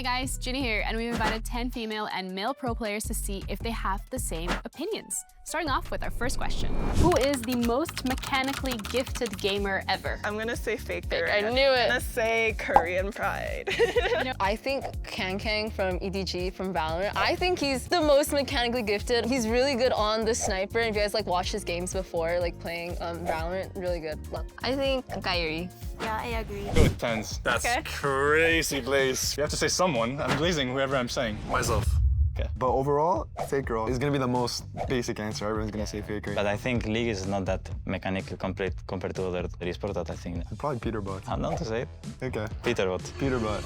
guys, Ginny here, and we've invited 10 female and male pro players to see if they have the same opinions. Starting off with our first question. Who is the most mechanically gifted gamer ever? I'm gonna say Faker. I knew it. I'm gonna say Korean Pride. I think Kang from EDG from Valorant. I think he's the most mechanically gifted. He's really good on the sniper. If you guys like watched his games before, like playing Valorant, really good. I think Kyrie. Yeah, I agree. Go with tens. That's Okay. crazy, Blaze. You have to say someone. I'm glazing whoever I'm saying. Myself. But overall, Faker is gonna be the most basic answer. Everyone's gonna say Faker. But I think League is not that mechanically complete compared to other esports that I think. Probably Peterbot. I'm not to say it. Okay. Peterbot. Peterbot.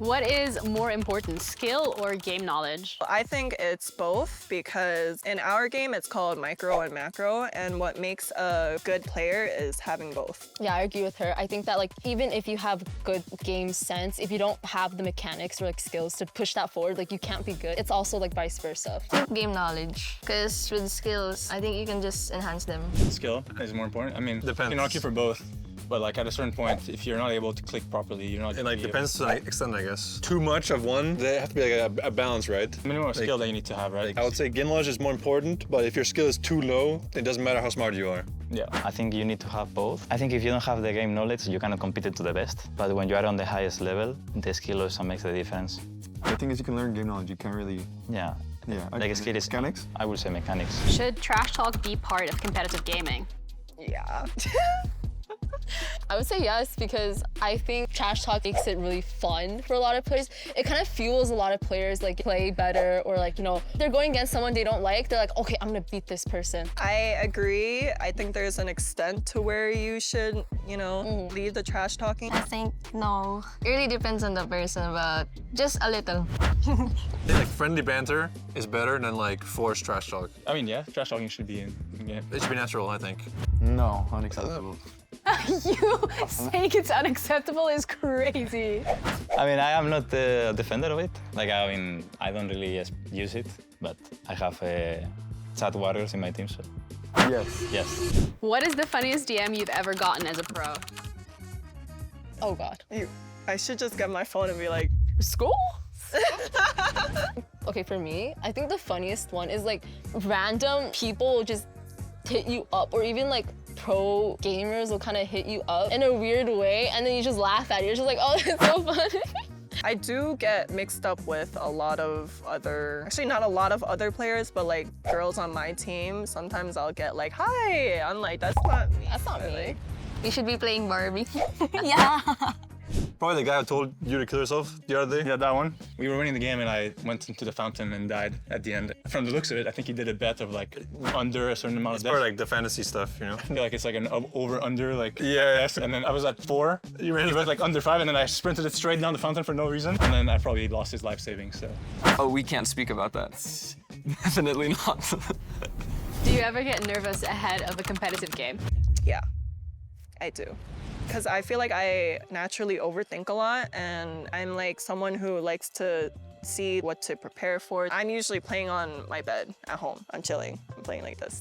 What is more important, skill or game knowledge? I think it's both because in our game it's called micro and macro, and what makes a good player is having both. Yeah, I agree with her. I think that like even if you have good game sense, if you don't have the mechanics or like skills to push that forward, like you can't be good. It's also like vice versa. I think game knowledge. Because with skills, I think you can just enhance them. Skill is more important. I mean, Depends. you can argue for both. But like at a certain point, if you're not able to click properly, you're not. It like gonna be depends to an extent, I guess. Too much of one, they have to be like a balance, right? minimum of skill that you need to have, right? I would say game knowledge is more important, but if your skill is too low, it doesn't matter how smart you are. Yeah. I think you need to have both. I think if you don't have the game knowledge, you cannot compete it to the best. But when you are on the highest level, the skill also makes the difference. The thing is, you can learn game knowledge. You can't really. Yeah. Yeah. Like skill is mechanics. I would say mechanics. Should trash talk be part of competitive gaming? Yeah. I would say yes because I think trash talk makes it really fun for a lot of players. It kind of fuels a lot of players like play better or like, you know, they're going against someone they don't like. They're like, okay, I'm gonna beat this person. I agree. I think there's an extent to where you should, you know, leave the trash talking. I think no. It really depends on the person, but just a little. I think like friendly banter is better than like forced trash talk. I mean, yeah, trash talking should be in game. It should be natural, I think. No, unacceptable. You saying it's unacceptable is crazy. I mean, I am not a defender of it. Like, I mean, I don't really use it, but I have chat warriors in my team, so Yes. yes. What is the funniest DM you've ever gotten as a pro? Oh God. I should just get my phone and be like, School? Okay, for me, I think the funniest one is like random people will just hit you up, or even like pro gamers will kind of hit you up in a weird way, and then you just laugh at it. You're just like, oh, it's so funny. I do get mixed up with a lot of other, actually not a lot of other players, but like girls on my team. Sometimes I'll get like, hi. I'm like, that's not me. That's not me. You should be playing Barbie. Yeah. Probably the guy who told you to kill yourself the other day. Yeah, that one. We were winning the game and I went into the fountain and died at the end. From the looks of it, I think he did a bet of like under a certain amount It's of part of death. like the fantasy stuff, you know? I feel like it's like an over-under, like Yeah. yes. And then I was at 4. He was like under 5, and then I sprinted it straight down the fountain for no reason. And then I probably lost his life savings. So Oh, we can't speak about that. Definitely not. Do you ever get nervous ahead of a competitive game? Yeah, I do. Because I feel like I naturally overthink a lot, and I'm like someone who likes to see what to prepare for. I'm usually playing on my bed at home. I'm chilling. I'm playing like this.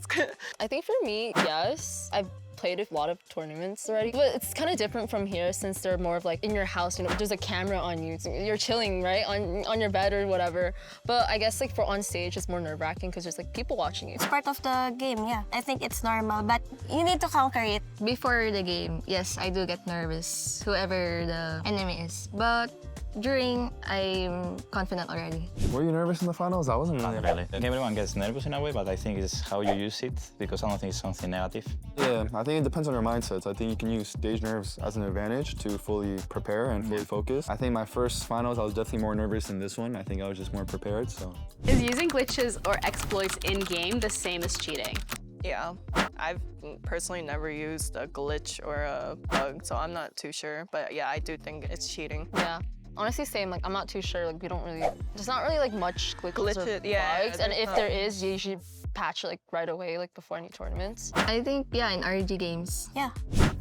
I think for me, yes. I've played a lot of tournaments already, but it's kind of different from here since they're more of like in your house, you know, there's a camera on you. So you're chilling, right? On your bed or whatever. But I guess like for on stage, it's more nerve-wracking because there's like people watching you. It's part of the game, yeah. I think it's normal, but you need to conquer it. Before the game, yes, I do get nervous, whoever the enemy is. But during, I'm confident already. Were you nervous in the finals? I wasn't Not really. Everyone gets nervous in a way, but I think it's how you use it, because I don't think it's something negative. Yeah, I think it depends on your mindsets. I think you can use stage nerves as an advantage to fully prepare and fully focus. I think my first finals, I was definitely more nervous than this one. I think I was just more prepared, so. Is using glitches or exploits in-game the same as cheating? Yeah, I've personally never used a glitch or a bug, so I'm not too sure. But yeah, I do think it's cheating. Yeah. Honestly, same. Like, I'm not too sure. Like, we don't really. There's not really like much glitches or Glitches, yeah, bugs. And there's if not. there is, you should patch it like right away, like before any tournaments. I think, yeah, in RG games. Yeah.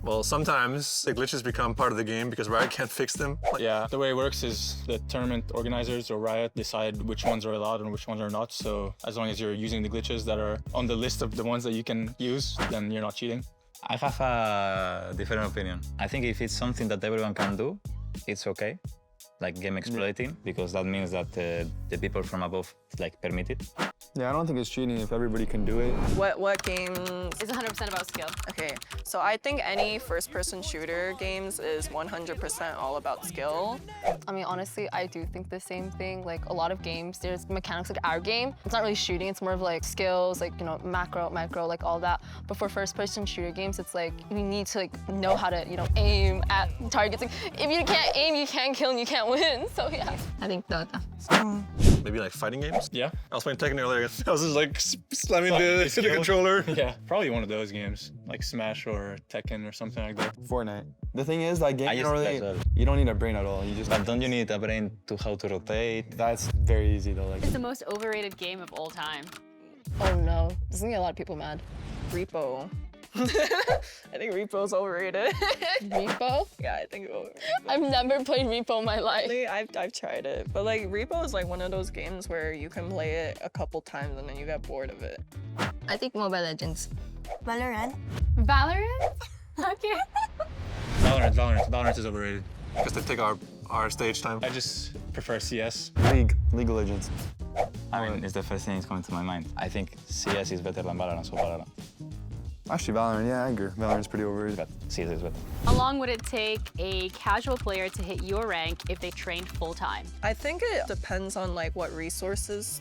Well, sometimes the glitches become part of the game because Riot can't fix them. yeah, the way it works is the tournament organizers or Riot decide which ones are allowed and which ones are not. So as long as you're using the glitches that are on the list of the ones that you can use, then you're not cheating. I have a different opinion. I think if it's something that everyone can do, it's okay. like game exploiting, because that means that the people from above like permit it. Yeah, I don't think it's cheating if everybody can do it. What games? It's 100% about skill. Okay, so I think any first-person shooter games is 100% all about skill. I mean, honestly, I do think the same thing. Like a lot of games, there's mechanics like our game. It's not really shooting, it's more of like skills, like, you know, macro, micro, like all that. But for first-person shooter games, it's like you need to like know how to, you know, aim at targets. Like, if you can't aim, you can't kill and you can't win. So yeah. I think Dota. Maybe like fighting games? Yeah. I was playing Tekken earlier. I was just like slamming the controller. Yeah, probably one of those games, like Smash or Tekken or something like that. Fortnite. The thing is, that game, I you use don't, it really, as well. you don't need a brain at all. You just, But don't you need a brain to how to rotate? that's very easy though. Like, It's the most overrated game of all time. Oh no, this is gonna get a lot of people mad. Repo. I think Repo's overrated. Repo? Yeah, I think overrated. I've never played Repo in my life. Actually, I've tried it, but like Repo is like one of those games where you can play it a couple times and then you get bored of it. I think Mobile Legends. Valorant. Valorant? Okay. Valorant is overrated. Because they take our stage time. I just prefer CS. League of Legends. I mean, it's the first thing that's coming to my mind. I think CS is better than Valorant, so Valorant. Actually, Valorant, yeah, I agree. Valorant's pretty overrated. But CS is better. How long would it take a casual player to hit your rank if they trained full time? I think it depends on like what resources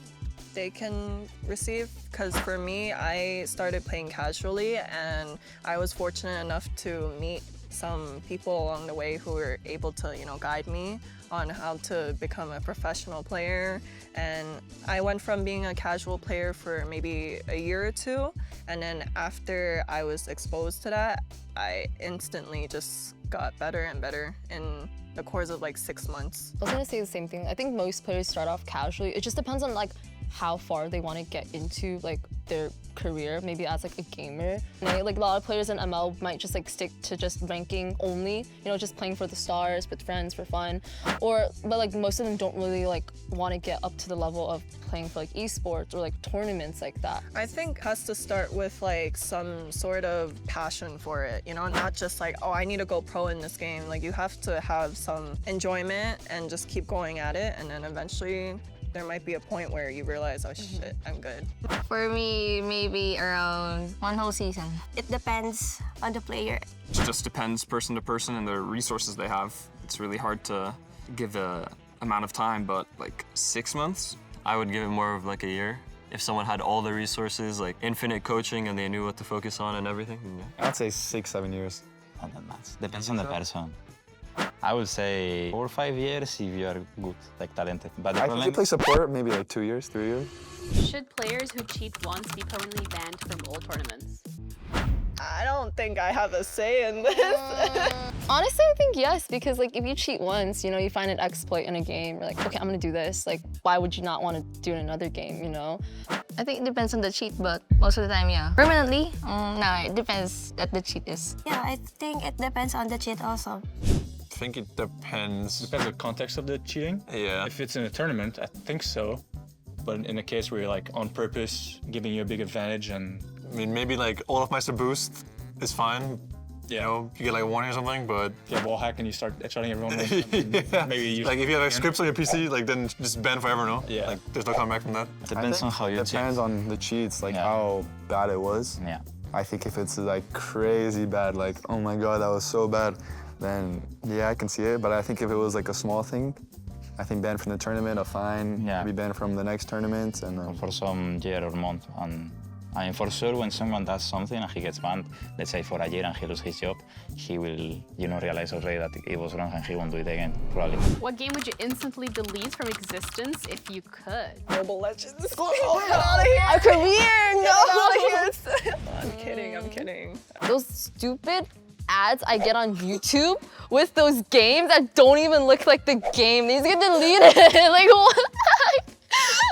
they can receive. Because for me, I started playing casually and I was fortunate enough to meet some people along the way who were able to, you know, guide me on how to become a professional player. And I went from being a casual player for maybe a year or two, and then after I was exposed to that, I instantly just got better and better in the course of like 6 months. I was gonna say the same thing. I think most players start off casually. It just depends on like how far they want to get into like their career, maybe as like a gamer. And, like a lot of players in ML might just like stick to just ranking only, you know, just playing for the stars with friends for fun. But like most of them don't really like want to get up to the level of playing for like esports or like tournaments like that. I think it has to start with like some sort of passion for it, you know, not just like, oh, I need to go pro in this game. Like you have to have some enjoyment and just keep going at it, and then eventually there might be a point where you realize, oh shit, I'm good. For me, maybe around 1 whole season. It depends on the player. It just depends person to person and the resources they have. It's really hard to give a amount of time, but like 6 months, I would give it more of like a year. If someone had all the resources, like infinite coaching, and they knew what to focus on and everything. Yeah. I'd say 6-7 years. Not that much. Depends on the person. I would say 4 or 5 years if you are good, like talented. But the I think problem you play support, maybe like 2 years, 3 years. Should players who cheat once be permanently banned from all tournaments? I don't think I have a say in this. Honestly, I think yes, because like if you cheat once, you know, you find an exploit in a game, you're like, okay, I'm gonna do this. Like, why would you not want to do it in another game, you know? I think it depends on the cheat, but most of the time, yeah. Permanently? No, it depends that the cheat is. Yeah, I think it depends on the cheat also. I think it depends. Depends on the context of the cheating. Yeah. If it's in a tournament, I think so. But in a case where you're like on purpose giving you a big advantage and I mean, maybe like Olafmeister boost is fine. yeah, You know, you get like a warning or something, but if you have wall hack and you start headshotting everyone, yeah. maybe you Like if you have like, scripts on your PC, like then just ban forever, no? Yeah. Like there's no coming back from that. depends on how you Depends cheat. on the cheats, like Yeah. how bad it was. Yeah. I think if it's like crazy bad, like, oh my god, that was so bad, then yeah, I can see it. But I think if it was like a small thing, I think banned from the tournament, a fine, Yeah. maybe banned from the next tournament, and For some year or month. And I mean, for sure, when someone does something and he gets banned, let's say for a year and he loses his job, he will, you know, realize already that it was wrong and he won't do it again, probably. What game would you instantly delete from existence if you could? Mobile Legends. Get out of here. A career, no! I'm kidding, I'm kidding. Those stupid ads I get on YouTube with those games that don't even look like the game. These get deleted. Like what?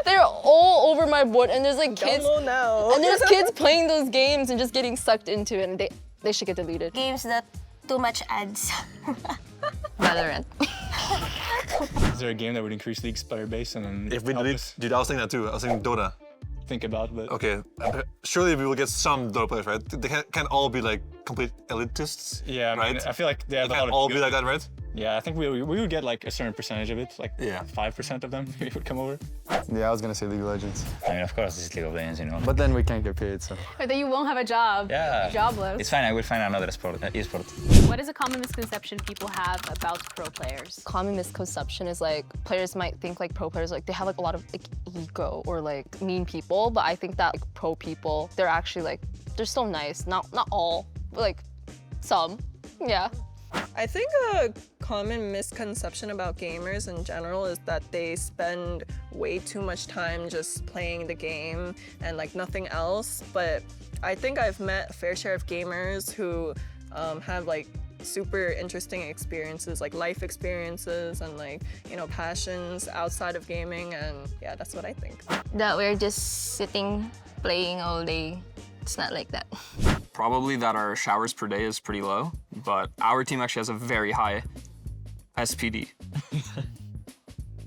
They're all over my board, and there's like kids, Download now. and there's kids playing those games and just getting sucked into it, and they should get deleted. Games that too much ads. Valorant. is there a game that would increase League's player base and then If we help delete, us dude, I was thinking that too. I was thinking Dota. think about, but Okay, surely we will get some Dota players, right? They can't all be like complete elitists. yeah, I mean, right? I feel like they have They a lot can't of all be like that, right? Yeah, I think we would get like a certain percentage of it, like Yeah. 5% of them would come over. Yeah, I was gonna say League of Legends. I mean, of course, this is League of Legends, you know. But then we can't get paid, so. Or that you won't have a job. Yeah. Jobless. It's fine, I will find another sport, esport. What is a common misconception people have about pro players? Common misconception is like players might think like pro players like they have like a lot of like ego or like mean people, but I think that like pro people, they're actually like they're still nice. Not all, but like some. Yeah. I think a common misconception about gamers in general is that they spend way too much time just playing the game and like nothing else. But I think I've met a fair share of gamers who have like super interesting experiences, like life experiences and like, you know, passions outside of gaming. And yeah, that's what I think. That we're just sitting, playing all day. It's not like that. Probably that our showers per day is pretty low, but our team actually has a very high SPD.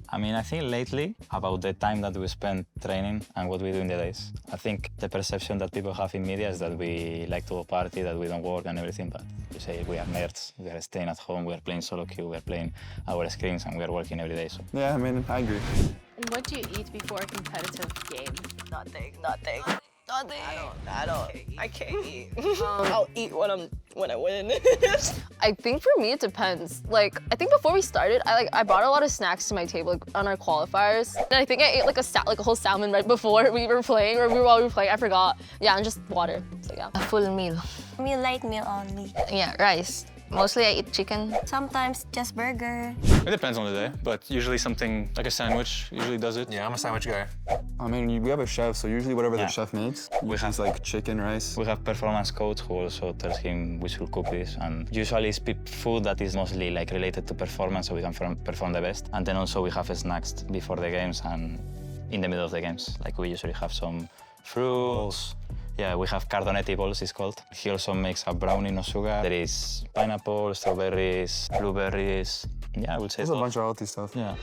I mean, I think lately, about the time that we spend training and what we do in the days, I think the perception that people have in media is that we like to go party, that we don't work and everything, but you say we are nerds, we are staying at home, we are playing solo queue, we are playing our screens, and we are working every day, so. Yeah, I mean, I agree. And what do you eat before a competitive game? Nothing. I can't eat. I'll eat when I win. I think for me it depends. Like I think before we started, I brought a lot of snacks to my table like, on our qualifiers. And I think I ate like a whole salmon right before we were playing, or while we were playing. I forgot. Yeah, and just water. So yeah. A full meal. Me light meal only. Yeah, rice. Mostly I eat chicken. Sometimes just burger. It depends on the day, but usually something like a sandwich usually does it. Yeah, I'm a sandwich guy. I mean, we have a chef, so usually whatever Yeah. the chef makes, We which have- is like chicken, rice. We have performance coach who also tells him we should cook this, and usually it's food that is mostly like related to performance, so we can perform the best. And then also we have snacks before the games and in the middle of the games. Like we usually have some fruits. Yeah, we have cardonetti balls, it's called. He also makes a brownie no sugar. There is pineapple, strawberries, blueberries. Yeah, I would say There's so. a bunch of healthy stuff. Yeah.